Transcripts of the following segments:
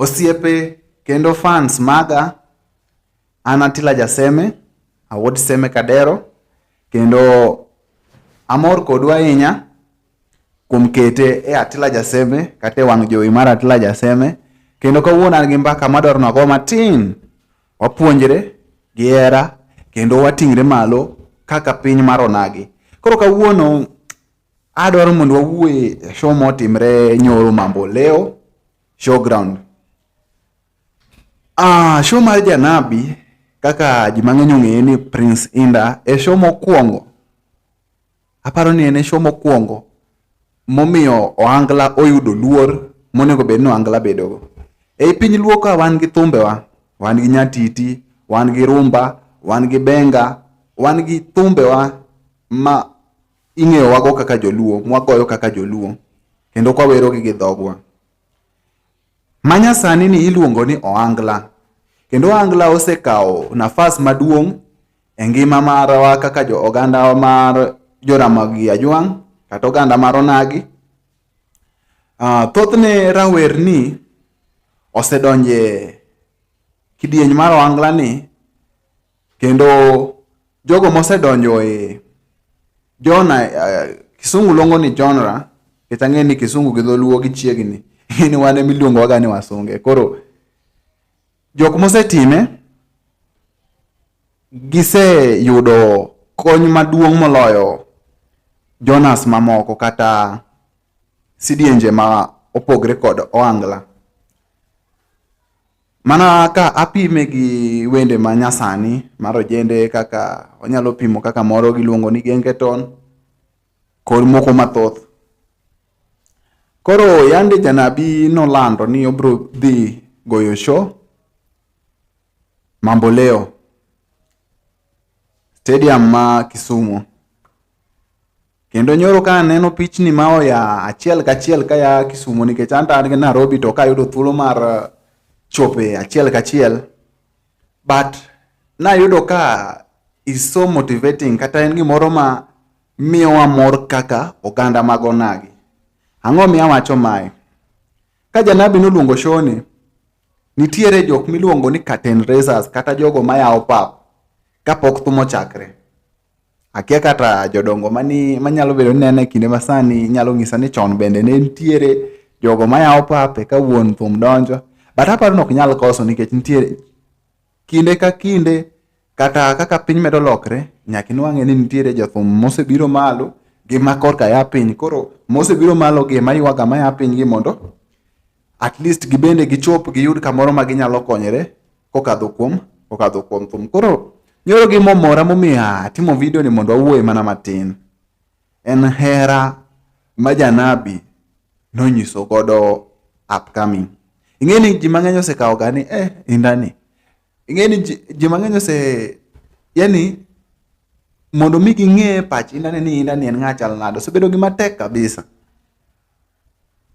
osiepe kendo fans maga, an Atila Jaseme, awuod Seme Kadero, kendo amor kodu ahinya kuom kete e Atila Jaseme kata e wang' jowi mar Atila Jaseme, kendo kawuono an gi mbaka madwaro nago matin, wapuonjre gi hera kendo wating're malo kaka piny mar onagi. Koro kawuono adwaro mondo wawuoye e show motimre nyoro Mamboleo showground. Show mar Janabi kaka ji mang'eny ong'eye ni Prince Indah e show mokwongo. Aparo ni en show mokwongo momiyo ohangla oyudo luor monego bed ni ohangla bedogo. Ei piny luo ka wan gi thumbewa, wan gi nyatiti, wan gi rumba, wan gi benga, wan gi thumbewa ma ing'eyo wago kaka joluo, mwagoyo kaka joluo, kendo kwa wero gi dhogwa. Manyasani ni iluongo ni ohangla, kendo ohangla osekawo nafas maduong' e ngima marwa kaka oganda mar Joramogi Ajwang' kata oganda mar onagi. Thothne rawerni osedonje kidieny mar ohangla ni, kendo jogo mosedonjo e Kisungu luongo ni genre, kata ng'e ni Kisungu gi dholuo gichiegni, ni wan emiluongo waga ni wasunge. Koro jok mosetime giseyudo kony maduong' moloyo Jonas mamoko kata sidienje ma opogre kod ohangla. Mana ka apime gi wende ma nyasani mar ojende, kaka onyalo pimo kaka moro giluongo ni gengeton kod moko mathoth. Koro yande Janabi nolando ni obro dhi goyo show Mamboleo stadium ma Kisumu. Kendo nyoro ka aneno pichni ma oya achiel kachiel ka ya Kisumu, nikech an gi Nairobi to ka yudo thuolo mar chope achiel kachiel, but nayudo ka is so motivating, kata en gimoro ma miyowa mor kaka oganda mag onagi. Ang'o miya wacho mae? Ka Janabi noluongo show ni, nitiere jok miluongo ni curtain raisers kata jogo mayawo pap kapok thum ochakre. Akia kata jodongo manyalo bedo nene e kinde masani nyalo ng'isa ni chon bende ne nitiere jogo mayawo pap ka wuon thum donjo. But aparo nok nyal koso, nikech nitiere kinde ka kinde kata kaka piny medo lokre, nyaka nwang'e ni nitiere jothum mosebiro malo gi makorka ya piny. Koro mosebiro malo gi maywaga maya piny gi mondo at least gibende gichop giyud kamoro ma ginyalo konyere kokadho kuom thum. Koro nyoro gi momora momiyo timo video ni mondo awuoye mana matin. En hera ma Janabi nonyiso godo upcoming. Ing'e ni ji mang'eny osekawo gani Indah ni. Ing'e ni ji mang'eny yani mondo mi ging'e pach Indah ni en ng'a chal nade, osebedo gima tek kabisa.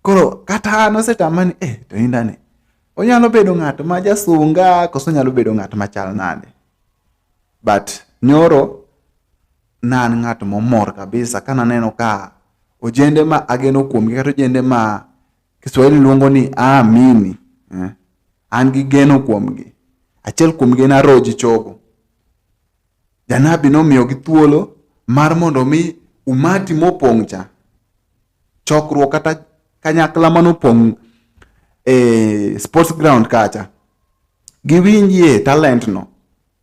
Koro kata an osetama ni to Indah ni onyalo bedo ng'at ma jasunga koso onyalo bedo ng'at ma chal nade. But nyoro nan ng'at momor kabisa kana neno ka ojende ma ageno kuomgi kata ojende ma Kiswahili luongo ni aamini, an gi geno kuomgi. Achiel kuomgi en Aroji Chogo. Janabi nomiyo gi thuolo mar mondo mi umati mopong' cha, chokruok kata kanyakla manopong' sports ground kacha, giwinjie talent no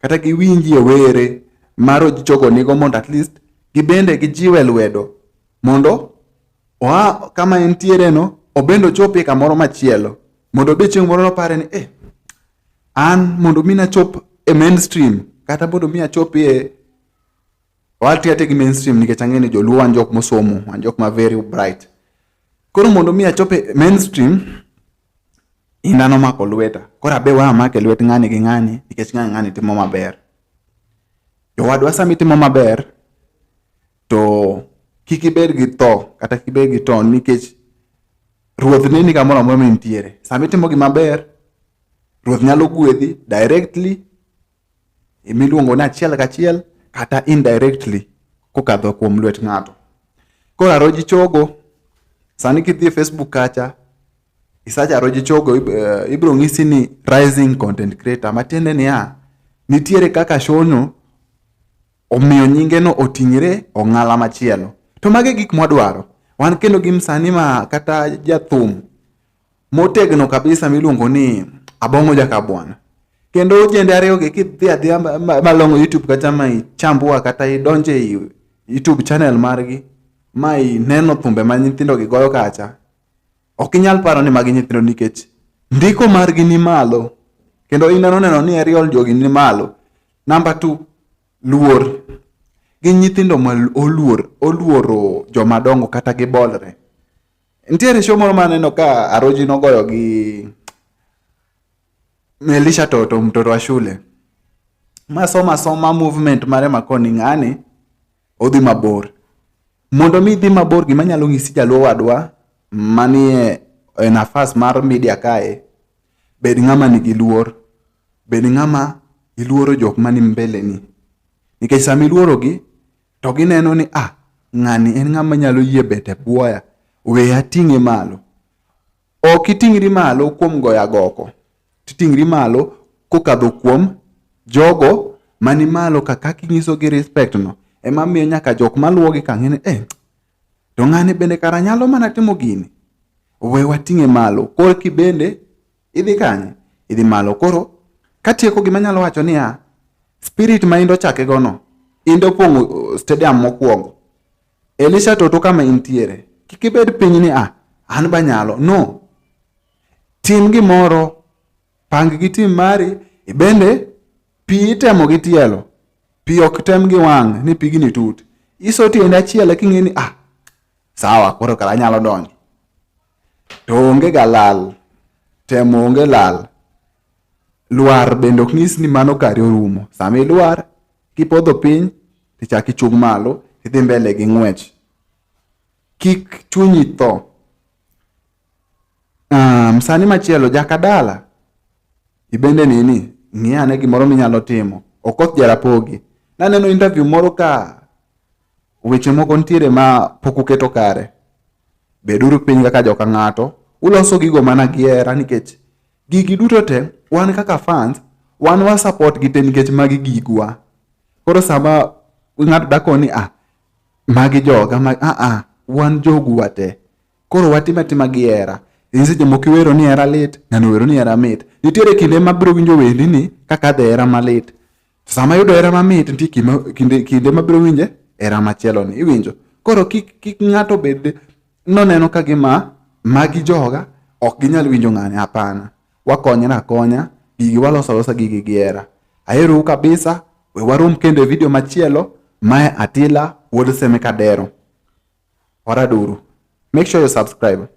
kata giwinjie were mar Aroji Chogo nigo, mondo at least gibende gijiwe lwedo mondo kama entiere no obendo chopi kamoro machielo, mondo be chieng' moro nopare ni an mondo mi nachop e mainstream, kata mondo mi achopi e watiate gi mainstream, nikech ang'e ni joluo wan jok mosomo, wan jok ma very bright. Koro mondo mi achope mainstream, Indah nomako lweta. Koro abe wa make lwet ng'ani gi ng'ani, nikech ng'ani timo maber. Jowadwa sami timo maber to kik ibed gi tho kata kik ibed gi ton, nikech ruoth ni kamoro amora mantiere. Sami timo gima ber, ruoth nyalo gwedhi directly, imiluongo ni achiel kachiel, kata indirectly kokadho kuom lwet ng'ato. Koro Aroji Chogo sani kidhi e Facebook kacha, isacha roji chogo ibro ng'isi ni rising content creator, matiende ni nitiere kaka shono omiyo nyinge no oting're ong'ala machielo. To mage gik mwadwaro. Wan kendo gi msani ma kata jathum motegno kabisa miluongo ni Abong'o Jakabwana. Kendo jende ariyo gi kidhi adhiya malongo YouTube kata ma ichambua kata idonje YouTube channel margi ma ineno thumbe ma nyithindo gi goyo kacha, ok inyal paro ni magi nyithindo nikech ndiko margi ni malo. Kendo ineno ni ariel jogi ni malo. Number 2, luor. Gin nyithindo ma oluoro jomadongo kata gibolre. Nitiere show moro maneno ka Aroji nogoyo gi Melisha Toto, mtoto wa shule. Soma movement mare makoni ng'ani odhi mabor. Mondo mi dhi mabor gima nyalo ng'isi jaluo wadwa manie nafas mar media kae, bed ng'ama nigi luor, bed ng'ama iluoro jok mani mbele ni. Nikech sami luoro gi to gineno ni ng'ani en ng'ama nyalo yie bete buoya, we ating'e malo. Ok iting'ri malo kuom goya goko, titing'ri malo kokadho kuom jogo mani malo kaka kinyiso gi respect no. Ema miyo nyaka jok maluwo gi kang'eni to ng'ani bende kara nyalo mana timo gini, we wating'e malo. Koro kibende idhi kanye, idhi malo. Koro katieko gima nyalo wacho ni spirit ma indo chake gono, indo pongo stadium mokwongo. Elisha Toto kama intiere, kikibed piny ni an banyalo, no. Tim gimoro, pang gi tim mari, ibende pi itemo gi tielo. Pi ok tem gi wang' ni pigni tut. Iso tiende achiel king'eni sawa, koro kara nyalo donjo. To onge ga lal, temo onge lal. Luar bende ok nyis ni mano kari orumo. Sami luar, kipodho piny, tichaki chung' malo, idhi mbele gi ng'wech. Kik chunyi tho. Sani machielo jakadala, ibende nini, ng'iane gimoro minyalo timo. Okoth Jarapogi. Naneno interview moro ka weche moko ntiere ma pok uketo kare. Beduru piny kaka joka ng'ato, uloso gigo mana gi hera nikech gigi duto te wan kaka fans, wan wa support gi te nikech magi gigwa. Koro sama ng'ato dakoni magi joga, wan jogwa te. Koro watima tima gi hera. Seche moko iwero ni hera lit, ng'ano wero ni hera mit. Nitiere kinde mabiro winjo wendi ni kaka dhe hera malit. Sama yudo hera mamit, nitie kinde mabiro winje hera machielo ni iwinjo. Koro kik ng'ato bed noneno ka gima magi joga ok ginyal winjo ng'ani. Hapana, wakonyra akonya, gigi walosa gigi gi hera. Ahero kabisa. We warum kende video machielo. Mae Atila wuod Semekadero. Waraduru. Make sure you subscribe.